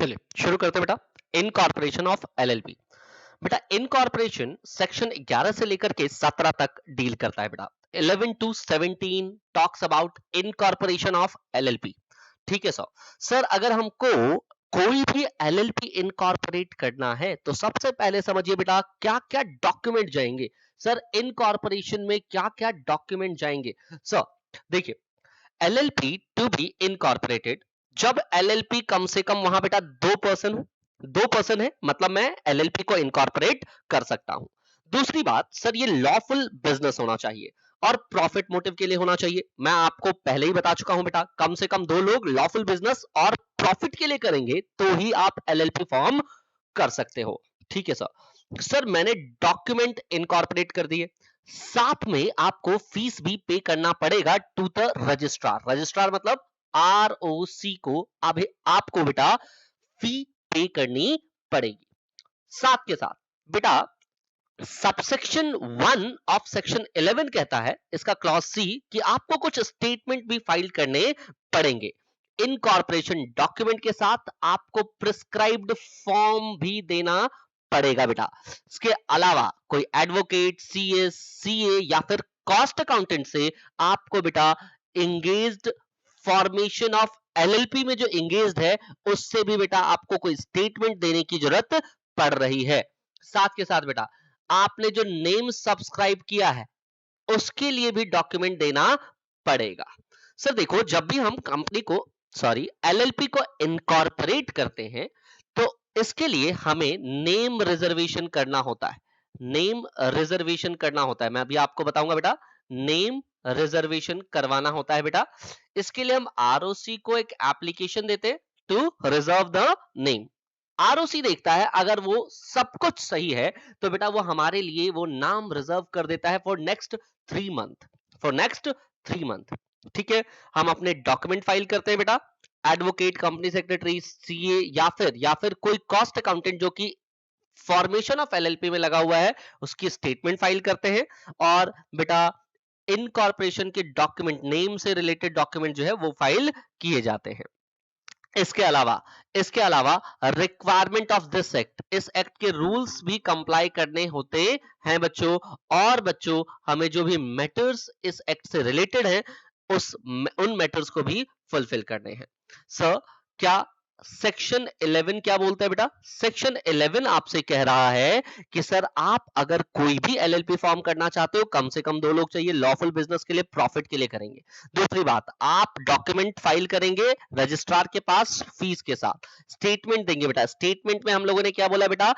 चलिए शुरू करते हैं बेटा। Incorporation of LLP. बेटा इनकॉर्पोरेशन सेक्शन 11 से लेकर के 17 तक डील करता है बेटा। 11 to 17 talks about incorporation of LLP. ठीक है सर। सर अगर हमको कोई भी एलएलपी इनकॉर्पोरेट करना है तो सबसे पहले समझिए बेटा क्या क्या डॉक्यूमेंट जाएंगे। सर इनकॉर्पोरेशन में क्या क्या डॉक्यूमेंट जाएंगे। सर देखिए, एलएलपी टू बी इनकॉर्पोरेटेड, जब एलएलपी कम से कम वहां बेटा 2% है, मतलब मैं एलएलपी को इनकॉर्पोरेट कर सकता हूं। दूसरी बात सर, ये लॉफुल बिजनेस होना चाहिए और प्रॉफिट मोटिव के लिए होना चाहिए। मैं आपको पहले ही बता चुका हूं बेटा, कम से कम 2 लोग लॉफुल बिजनेस और प्रॉफिट के लिए करेंगे तो ही आप एलएलपी फॉर्म कर सकते हो। ठीक है सर। सर मैंने डॉक्यूमेंट इनकॉर्पोरेट कर दिए, साथ में आपको फीस भी पे करना पड़ेगा टू द रजिस्ट्रार। रजिस्ट्रार मतलब आरओसी को अभी आपको बेटा फी पे करनी पड़ेगी। साथ के साथ बेटा सबसेक्शन 1 ऑफ सेक्शन 11 कहता है, इसका क्लॉज सी, कि आपको कुछ स्टेटमेंट भी फाइल करने पड़ेंगे। इनकॉर्पोरेशन डॉक्यूमेंट के साथ आपको प्रिस्क्राइब्ड फॉर्म भी देना पड़ेगा बेटा। इसके अलावा कोई एडवोकेट, सीएस, सीए या फिर कॉस्ट अकाउंटेंट से आपको बेटा एंगेज्ड फॉर्मेशन ऑफ एलएलपी में जो एंगेज्ड है उससे भी बेटा आपको कोई स्टेटमेंट देने की जरूरत पड़ रही है। साथ के साथ बेटा आपने जो नेम सब्सक्राइब किया है उसके लिए भी डॉक्यूमेंट देना पड़ेगा। सर देखो, जब भी हम कंपनी को एलएलपी को इनकॉर्पोरेट करते हैं तो इसके लिए हमें नेम रिजर्वेशन करना होता है। नेम रिजर्वेशन करना होता है, मैं अभी आपको बताऊंगा बेटा। नेम रिजर्वेशन करवाना होता है बेटा। इसके लिए हम आरओसी को एक एप्लीकेशन देते हैं to reserve the name. ROC देखता है, अगर वो सब कुछ सही है तो बेटा वो हमारे लिए वो नाम रिजर्व कर देता है फॉर नेक्स्ट 3 मंथ। ठीक है। हम अपने डॉक्यूमेंट फाइल करते हैं बेटा। एडवोकेट, कंपनी सेक्रेटरी, सीए या फिर कोई कॉस्ट अकाउंटेंट जो कि फॉर्मेशन ऑफ एलएलपी में लगा हुआ है उसकी स्टेटमेंट फाइल करते हैं। और बेटा इनकॉर्पोरेशन के डॉक्यूमेंट, नेम से रिलेटेड डॉक्यूमेंट जो है वो फाइल किए जाते हैं। इसके अलावा रिक्वायरमेंट ऑफ दिस एक्ट, इस एक्ट के रूल्स भी कंप्लाई करने होते हैं बच्चों। और बच्चों हमें जो भी मैटर्स इस एक्ट से रिलेटेड हैं उन मैटर्स को भी फुलफिल करने हैं। सर क्या सेक्शन 11 क्या बोलता है बेटा? सेक्शन 11 आपसे कह रहा है कि सर आप अगर कोई भी एलएलपी फॉर्म करना चाहते हो, कम से कम 2 लोग चाहिए, लॉफुल बिजनेस के लिए, प्रॉफिट के लिए करेंगे। दूसरी बात, आप डॉक्यूमेंट फाइल करेंगे रजिस्ट्रार के पास फीस के साथ, स्टेटमेंट देंगे बेटा। स्टेटमेंट में हम लोगों ने क्या बोला बेटा?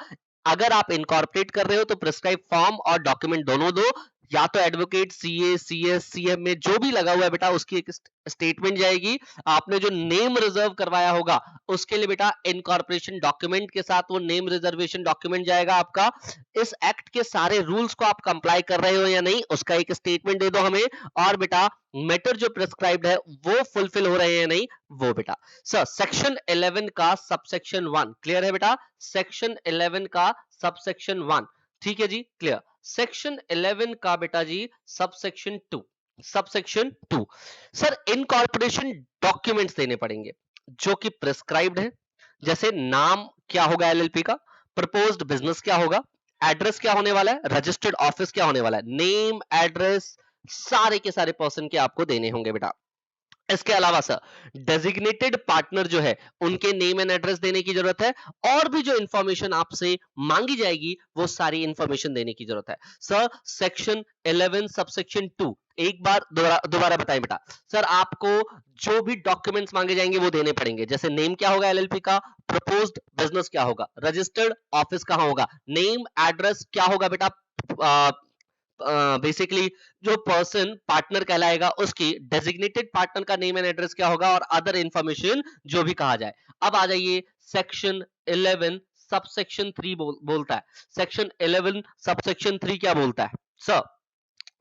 अगर आप इनकॉर्पोरेट कर रहे हो तो प्रिस्क्राइब फॉर्म और डॉक्यूमेंट दोनों दो, या तो एडवोकेट, सीए, सीएस, सीएम में जो भी लगा हुआ है बेटा उसकी एक स्टेटमेंट जाएगी। आपने जो नेम रिजर्व करवाया होगा उसके लिए बेटा इनकॉर्पोरेशन डॉक्यूमेंट के साथ वो नेम रिजर्वेशन डॉक्यूमेंट जाएगा आपका। इस एक्ट के सारे रूल्स को आप कंप्लाई कर रहे हो या नहीं उसका एक स्टेटमेंट दे दो हमें। और बेटा मैटर जो प्रिस्क्राइब्ड है वो फुलफिल हो रहे हैं या नहीं वो बेटा। सर सेक्शन 11 का सबसेक्शन 1 क्लियर है बेटा? सेक्शन 11 का सबसेक्शन 1 ठीक है जी, क्लियर। सेक्शन 11 का बेटा जी सबसेक्शन 2 सर इनकॉर्पोरेशन डॉक्यूमेंट्स देने पड़ेंगे जो कि प्रिस्क्राइब्ड है। जैसे नाम क्या होगा एलएलपी का, प्रपोज्ड बिजनेस क्या होगा, एड्रेस क्या होने वाला है, रजिस्टर्ड ऑफिस क्या होने वाला है, नेम, एड्रेस सारे के सारे पर्सन के आपको देने होंगे बेटा। इसके अलावा सर डेजिग्नेटेड पार्टनर जो है उनके नेम एंड एड्रेस देने की जरूरत है। और भी जो इंफॉर्मेशन आपसे मांगी जाएगी वो सारी इंफॉर्मेशन देने की जरूरत है। सर सेक्शन 11 सबसेक्शन 2 एक बार दोबारा बताएं बेटा। सर आपको जो भी डॉक्यूमेंट्स मांगे जाएंगे वो देने पड़ेंगे। जैसे नेम क्या होगा एलएलपी का, प्रपोज्ड बिजनेस क्या होगा, रजिस्टर्ड ऑफिस कहां होगा, नेम, एड्रेस क्या होगा बेटा, बेसिकली जो पर्सन पार्टनर कहलाएगा उसकी डेजिग्नेटेड पार्टनर का नेम एंड एड्रेस क्या होगा, और अदर इंफॉर्मेशन जो भी कहा जाए। अब आ जाइए सेक्शन 11 सबसेक्शन 3 बोलता है। सेक्शन 11 सबसेक्शन 3 क्या बोलता है? सर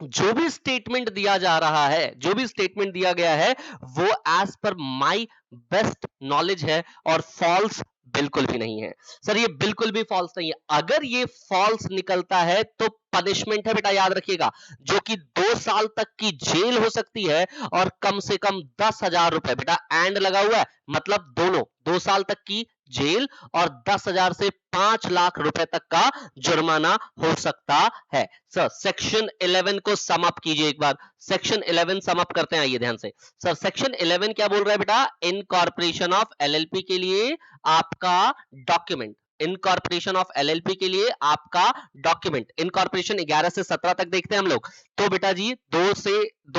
जो भी स्टेटमेंट दिया जा रहा है, जो भी स्टेटमेंट दिया गया है वो as per my best knowledge है और फॉल्स बिल्कुल भी नहीं है। सर ये बिल्कुल भी फॉल्स नहीं है। अगर ये फॉल्स निकलता है तो पनिशमेंट है बेटा, याद रखिएगा, जो कि 2 साल तक की जेल हो सकती है और कम से कम 10,000 रुपए बेटा, एंड लगा हुआ है मतलब दोनों, 2 साल तक की जेल और 10,000 से 5 लाख रुपए तक का जुर्माना हो सकता है। सर सेक्शन 11 को सम अप कीजिए एक बार। सेक्शन 11 सम अप करते हैं, आइए ध्यान से। सर सेक्शन 11 क्या बोल रहा है बेटा? इनकॉर्पोरेशन ऑफ एलएलपी के लिए आपका डॉक्यूमेंट, इनकॉर्पोरेशन ऑफ एलएलपी के लिए आपका डॉक्यूमेंट, इनकॉर्पोरेशन 11 से 17 तक देखते हैं हम लोग। तो बेटा जी दो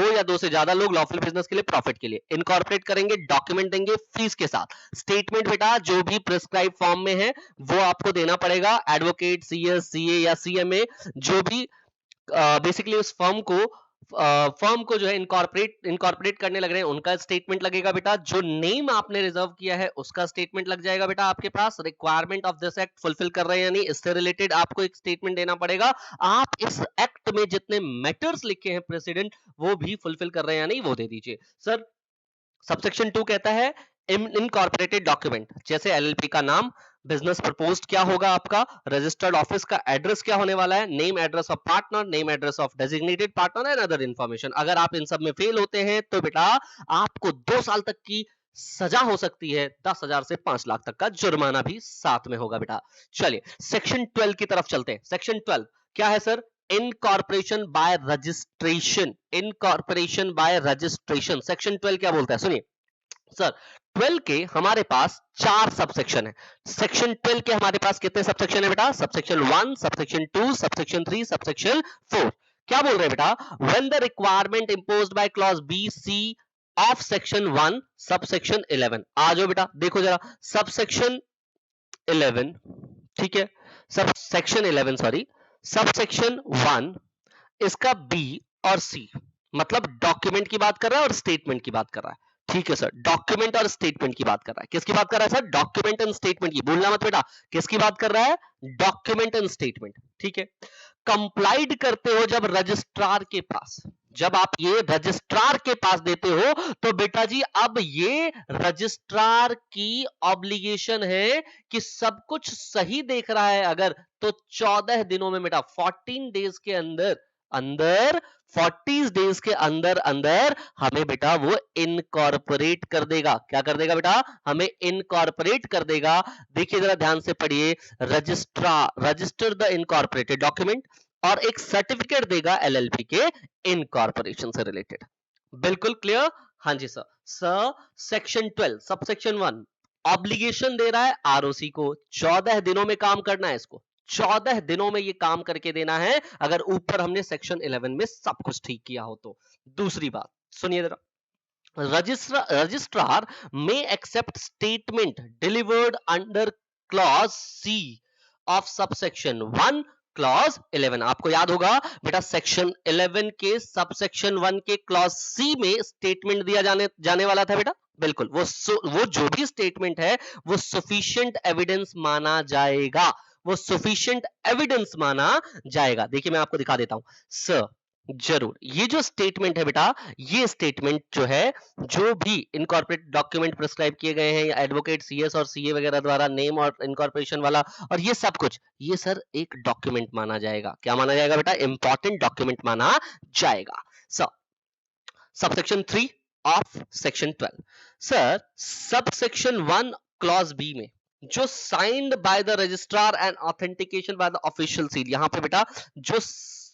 या दो से ज्यादा लोग लॉफुल बिजनेस के लिए, प्रॉफिट के लिए इनकॉर्पोरेट करेंगे, डॉक्यूमेंट देंगे फीस के साथ। स्टेटमेंट बेटा जो भी प्रिस्क्राइब फॉर्म में है वो आपको देना पड़ेगा। एडवोकेट, सीएस, सीए या सीएमए जो भी बेसिकली उस फर्म को जो है इनकॉर्पोरेट करने लग रहे हैं उनका स्टेटमेंट लगेगा बेटा। जो नेम आपने रिजर्व किया है उसका स्टेटमेंट लग जाएगा बेटा आपके पास। Requirement of this act fulfil कर रहे हैं यानी इससे रिलेटेड आपको एक स्टेटमेंट देना पड़ेगा। आप इस एक्ट में जितने मैटर्स लिखे हैं प्रेसिडेंट वो भी फुलफिल कर रहे हैं या नहीं वो दे दीजिए। सर सबसेक्शन 2 कहता है इनकॉर्पोरेटेड डॉक्यूमेंट, जैसे एलएलपी का नाम, बिजनेस प्रपोज्ड क्या होगा आपका, रजिस्टर्ड ऑफिस का एड्रेस क्या होने वाला है, name address of partner, name address of designated partner and other information. अगर आप इन सब में फेल होते हैं तो बेटा आपको 2 साल तक की सजा हो सकती है, 10,000 से 5 लाख तक का जुर्माना भी साथ में होगा बेटा। चलिए सेक्शन 12 की तरफ चलते हैं। सेक्शन 12 क्या है sir? Incorporation bye registration, incorporation bye registration. Section 12 क्या बोलता है सुनिए सर। 12 के हमारे पास 4 सबसेक्शन है। सेक्शन 12 के हमारे पास कितने सबसेक्शन है बेटा? Subsection 1, subsection 2, subsection 3, subsection 4। क्या बोल रहे हैं बेटा? When the requirement imposed by clause B C of section 1 subsection 11। आ जाओ बेटा देखो जरा, सबसेक्शन 11 ठीक है, सबसेक्शन 11 सॉरी, सबसेक्शन 1 इसका बी और सी मतलब डॉक्यूमेंट की बात कर रहा है और स्टेटमेंट की बात कर रहा है। ठीक है सर, डॉक्यूमेंट और स्टेटमेंट की बात कर रहा है। किसकी बात कर रहा है सर? डॉक्यूमेंट एंड स्टेटमेंट की, भूलना मत बेटा। किसकी बात कर रहा है? Document and statement. ठीक है, कंप्लाइड करते हो जब रजिस्ट्रार के पास, जब आप ये रजिस्ट्रार के पास देते हो तो बेटा जी अब ये रजिस्ट्रार की ऑब्लिगेशन है कि सब कुछ सही देख रहा है अगर, तो 14 दिनों में बेटा 14 डेज के अंदर 40 डेज के अंदर हमें बेटा वो इनकॉर्पोरेट कर देगा। क्या कर देगा बेटा? हमें इनकॉर्पोरेट कर देगा। देखिए जरा ध्यान से पढ़िए, रजिस्टर द इनकॉर्पोरेटेड डॉक्यूमेंट और एक सर्टिफिकेट देगा एलएलपी के इनकॉर्पोरेशन से रिलेटेड। बिल्कुल क्लियर? हाँ जी sir. Sir section 12 subsection 1 obligation दे रहा है आरओसी को, 14 दिनों में काम करना है इसको, 14 दिनों में ये काम करके देना है अगर ऊपर हमने सेक्शन 11 में सब कुछ ठीक किया हो तो। दूसरी बात सुनिए जरा, registrar may accept statement delivered under clause C of subsection 1 clause 11। आपको याद होगा बेटा सेक्शन 11 के सबसेक्शन 1 के क्लॉज सी में स्टेटमेंट दिया जाने वाला था बेटा। बिल्कुल वो जो भी स्टेटमेंट है वो सफिशिएंट एविडेंस माना जाएगा, वो सफिशिएंट एविडेंस माना जाएगा। देखिए मैं आपको दिखा देता हूं सर, जरूर ये जो स्टेटमेंट है बेटा, ये स्टेटमेंट जो है जो भी इनकॉर्पोरेट डॉक्यूमेंट प्रिस्क्राइब किए गए हैं या एडवोकेट, सीएस और सीए वगैरह द्वारा नेम और इनकॉर्पोरेशन वाला और ये सब कुछ, ये सर एक डॉक्यूमेंट माना जाएगा। क्या माना जाएगा बेटा? इंपॉर्टेंट डॉक्यूमेंट माना जाएगा। Sir subsection 3 of section 12 sir, subsection 1 clause B में जो signed by the registrar and authentication by the official seal, यहां पे बेटा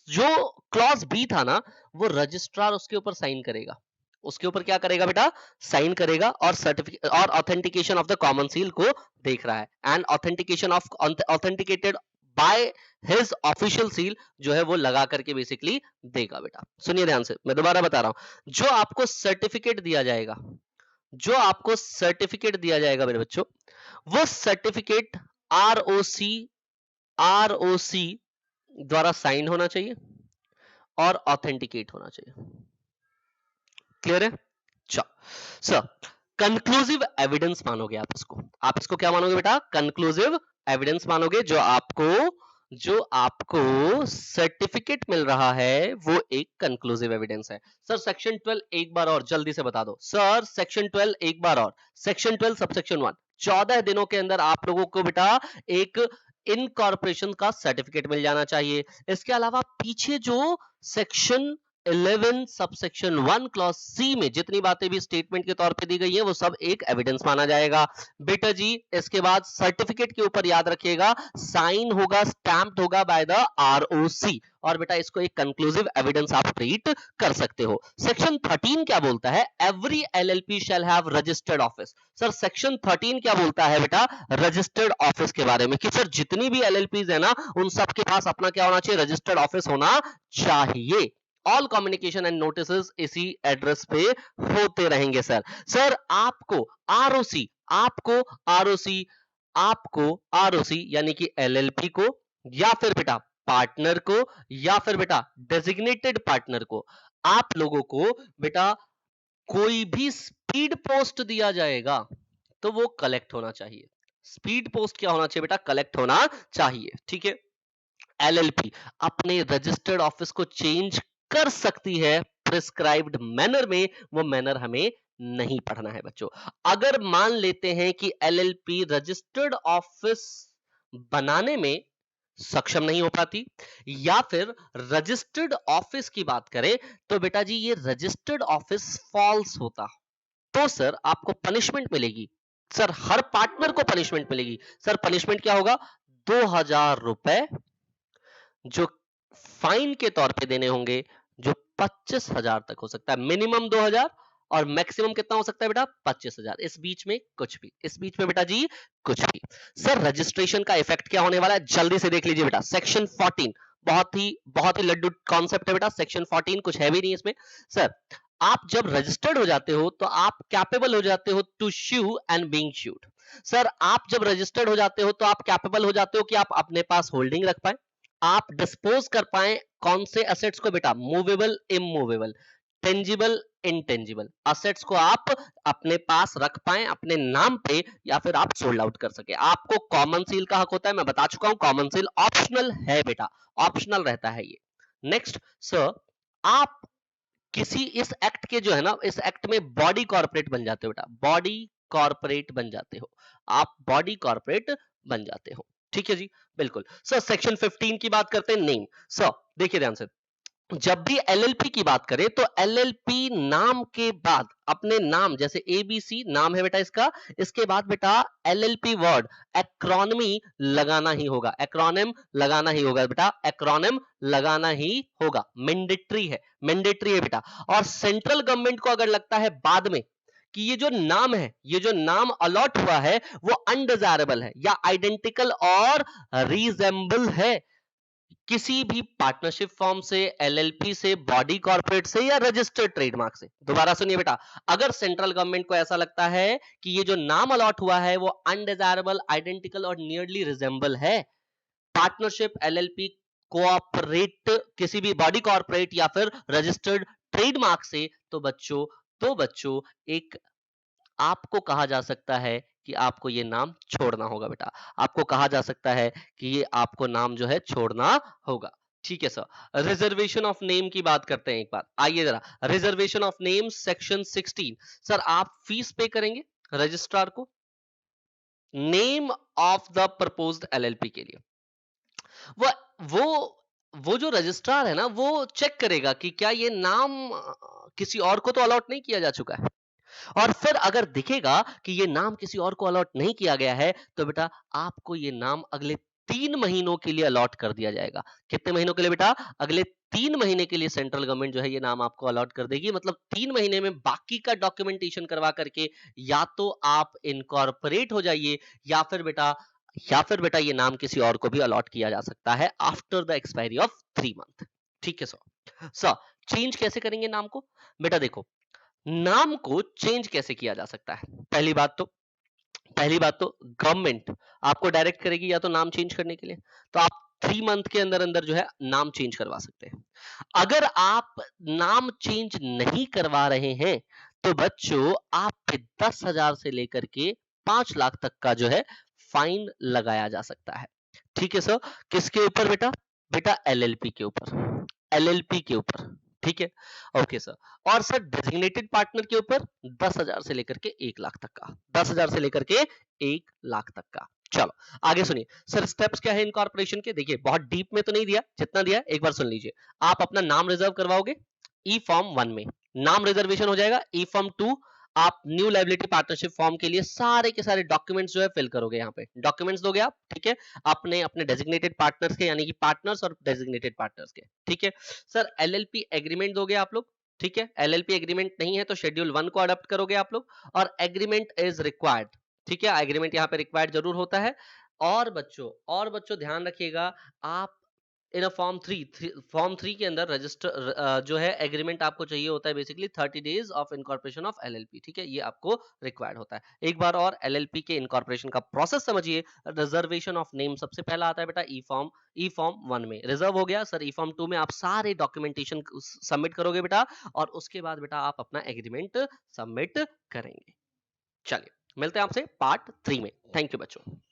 जो क्लॉज बी था ना वो रजिस्ट्रार उसके ऊपर साइन करेगा, उसके ऊपर क्या करेगा बेटा? साइन करेगा और सर्टिफिकेट और authentication of the common seal को देख रहा है and authentication of authenticated by his official seal जो है वो लगा करके बेसिकली देगा बेटा। सुनिए ध्यान से, मैं दोबारा बता रहा हूं, जो आपको सर्टिफिकेट दिया जाएगा, जो आपको सर्टिफिकेट दिया जाएगा मेरे बच्चों, वो सर्टिफिकेट आरओसी द्वारा साइन होना चाहिए और ऑथेंटिकेट होना चाहिए। क्लियर है? सर कंक्लूसिव एविडेंस मानोगे आप इसको क्या मानोगे बेटा? कंक्लूसिव एविडेंस मानोगे। जो आपको सर्टिफिकेट मिल रहा है वो एक कंक्लूसिव एविडेंस है। सर सेक्शन 12 एक बार और जल्दी से बता दो सर, सेक्शन 12 एक बार और, सेक्शन 12 सबसेक्शन 1 14 दिनों के अंदर आप लोगों को बेटा एक इनकॉर्पोरेशन का सर्टिफिकेट मिल जाना चाहिए। इसके अलावा पीछे जो सेक्शन 11 सबसेक्शन 1 क्लॉज सी में जितनी बातें भी स्टेटमेंट के तौर पे दी गई है वो सब एक एविडेंस माना जाएगा बेटा जी। इसके बाद सर्टिफिकेट के ऊपर याद रखिएगा साइन होगा, स्टैम्प्ड होगा बाय द आरओसी, और बेटा इसको एक कंक्लूसिव एविडेंस आप ट्रीट कर सकते हो। सेक्शन 13 क्या बोलता है? Every LLP shall have registered office. Sir section 13 क्या बोलता है बेटा? रजिस्टर्ड ऑफिस के बारे में, कि सर जितनी भी एलएलपीज है ना उन सब के पास अपना क्या होना चाहिए? रजिस्टर्ड ऑफिस होना चाहिए। ऑल कम्युनिकेशन एंड नोटिसेस इसी एड्रेस पे होते रहेंगे सर। सर आपको आरओसी, आपको आरओसी यानी कि एलएलपी को या फिर बेटा पार्टनर को या फिर बेटा डेजिग्नेटेड पार्टनर को, आप लोगों को बेटा कोई भी स्पीड पोस्ट दिया जाएगा तो वो कलेक्ट होना चाहिए। स्पीड पोस्ट क्या होना चाहिए बेटा? कलेक्ट होना चाहिए। ठीक है। एलएलपी अपने रजिस्टर्ड ऑफिस को चेंज कर सकती है प्रिस्क्राइब्ड मैनर में, वो मैनर हमें नहीं पढ़ना है बच्चों। अगर मान लेते हैं कि एलएलपी रजिस्टर्ड ऑफिस बनाने में सक्षम नहीं हो पाती या फिर रजिस्टर्ड ऑफिस की बात करें तो बेटा जी ये रजिस्टर्ड ऑफिस फॉल्स होता, तो सर आपको पनिशमेंट मिलेगी। सर हर पार्टनर को पनिशमेंट मिलेगी। सर पनिशमेंट क्या होगा? 2,000 रुपए जो फाइन के तौर पे देने होंगे, जो 25,000 तक हो सकता है। मिनिमम 2,000 और मैक्सिमम कितना हो सकता है बेटा? 25,000। इस बीच में कुछ भी, इस बीच में बेटा जी कुछ भी। सर रजिस्ट्रेशन का इफेक्ट क्या होने वाला है? जल्दी से देख लीजिए बेटा। सेक्शन 14 बहुत ही लड्डू कॉन्सेप्ट है बेटा। सेक्शन 14 कुछ है भी नहीं इसमें। सर आप जब रजिस्टर्ड हो जाते हो तो आप कैपेबल हो जाते हो to sue and being sued. Sir आप जब रजिस्टर्ड हो जाते हो तो आप कैपेबल हो जाते हो कि आप अपने पास होल्डिंग रख पाए, आप डिस्पोज कर पाए कौन से असेट्स को बेटा? Movable, immovable, tangible, intangible assets को आप अपने पास रख पाए अपने नाम पे, या फिर आप सोल्ड आउट कर सके। आपको कॉमन सील का हक होता है, मैं बता चुका हूं। कॉमन सील ऑप्शनल है बेटा, ऑप्शनल रहता है ये। नेक्स्ट सर आप किसी इस एक्ट के जो है ना, इस एक्ट में बॉडी कॉर्पोरेट बन जाते हो बेटा, बॉडी कॉर्पोरेट बन जाते हो, आप बॉडी कॉर्पोरेट बन जाते हो। ठीक है जी, बिल्कुल। सर सेक्शन 15 की बात करते हैं, नेम। सर देखिए ध्यान से, जब भी एलएलपी की बात करें तो एलएलपी नाम के बाद अपने नाम, जैसे एबीसी नाम है बेटा इसका, इसके बाद बेटा एलएलपी वर्ड एक्रोनमी लगाना ही होगा, एक्रोनिम लगाना ही होगा बेटा, एक्रोनिम लगाना ही होगा। मैंडेटरी है बेटा। और सेंट्रल गवर्नमेंट को अगर लगता है बाद में कि ये जो नाम है, ये जो नाम अलॉट हुआ है वो अनडिजायरेबल है या आइडेंटिकल और रिजेंबल है किसी भी पार्टनरशिप फॉर्म से, एलएलपी से, बॉडी कॉर्पोरेट से या रजिस्टर्ड ट्रेडमार्क से, दोबारा सुनिए बेटा, अगर सेंट्रल गवर्नमेंट को ऐसा लगता है कि ये जो नाम अलॉट हुआ है वो अनडिजायरेबल, आइडेंटिकल और नियरली रिजेंबल है पार्टनरशिप, एलएलपी, कोऑपरेट, किसी भी बॉडी कॉर्पोरेट या फिर रजिस्टर्ड ट्रेडमार्क से, तो बच्चों एक आपको कहा जा सकता है कि आपको ये नाम छोड़ना होगा बेटा, आपको कहा जा सकता है कि ये आपको नाम जो है छोड़ना होगा। ठीक है सर। रिजर्वेशन ऑफ नेम की बात करते हैं एक बार, आइए जरा। Reservation of name section 16। Sir आप फीस पे करेंगे रजिस्ट्रार को name of the proposed LLP के लिए। वो वो वो जो रजिस्ट्रार है ना वो चेक करेगा कि क्या ये नाम किसी और को तो अलॉट नहीं किया जा चुका है, और फिर अगर दिखेगा कि ये नाम किसी और को अलॉट नहीं किया गया है तो बेटा आपको ये नाम अगले 3 महीनों के लिए अलॉट कर दिया जाएगा। कितने महीनों के लिए बेटा? अगले 3 महीने के लिए सेंट्रल गवर्नमेंट जो है ये नाम आपको अलॉट कर देगी। मतलब 3 महीने में बाकी का डॉक्यूमेंटेशन करवा करके या तो आप इनकॉर्पोरेट हो जाइए या फिर बेटा ये नाम किसी और को भी अलॉट किया जा सकता है after the expiry of 3 month. ठीक है सर। सर चेंज कैसे करेंगे नाम को? बेटा देखो, नाम को चेंज कैसे किया जा सकता है? पहली बात तो गवर्नमेंट आपको डायरेक्ट करेगी या तो नाम चेंज करने के लिए, तो आप 3 मंथ के अंदर अंदर जो है नाम चेंज करवा सकते हैं। अगर आप नाम चेंज नहीं करवा रहे हैं तो बच्चों आप पे 10,000 से लेकर के 5 लाख तक का जो है फाइन लगाया जा सकता है। ठीक है सर। किसके ऊपर बेटा? बेटा एलएलपी के ऊपर, एलएलपी के ऊपर। ठीक है, ओके सर। और सर डेजिग्नेटेड पार्टनर के ऊपर 10,000 से लेकर के 1 लाख तक का, 10,000 से लेकर के 1 लाख तक का। चलो आगे सुनिए सर, स्टेप्स क्या है इनकॉर्पोरेशन के? देखिए बहुत डीप में तो नहीं दिया, जितना दिया एक बार सुन लीजिए। आप अपना नाम रिजर्व करवाओगे, ई फॉर्म 1 में नाम रिजर्वेशन हो जाएगा। ई फॉर्म 2 आप न्यू लायबिलिटी पार्टनरशिप फॉर्म के लिए सारे के सारे डॉक्यूमेंट्स जो है फिल करोगे, यहाँ पे डॉक्यूमेंट्स दोगे आप, ठीक है, अपने अपने डेजिग्नेटेड पार्टनर्स के, यानी कि पार्टनर्स और डेजिग्नेटेड पार्टनर्स के, ठीक है। सर एलएलपी एग्रीमेंट दोगे आप लोग, ठीक है। एलएलपी एग्रीमेंट नहीं है तो शेड्यूल 1 को अडॉप्ट करोगे आप लोग, और एग्रीमेंट इज रिक्वायर्ड, ठीक है, एग्रीमेंट यहाँ पे रिक्वायर्ड जरूर होता है। और बच्चों ध्यान रखिएगा, आप इन अ फॉर्म 3 के अंदर रजिस्टर जो है एग्रीमेंट आपको चाहिए होता है basically 30 days of incorporation of LLP, ठीक है, ये आपको रिक्वायर्ड होता है। एक बार और एलएलपी के इनकॉर्पोरेशन का प्रोसेस समझिए। रिजर्वेशन ऑफ नेम सबसे पहला आता है बेटा ई फॉर्म 1 में रिजर्व हो गया सर। ई फॉर्म 2 में आप सारे डॉक्यूमेंटेशन सबमिट करोगे बेटा, और उसके बाद बेटा आप अपना एग्रीमेंट सबमिट करेंगे। चलिए मिलते हैं आपसे पार्ट 3 में। थैंक यू बच्चों।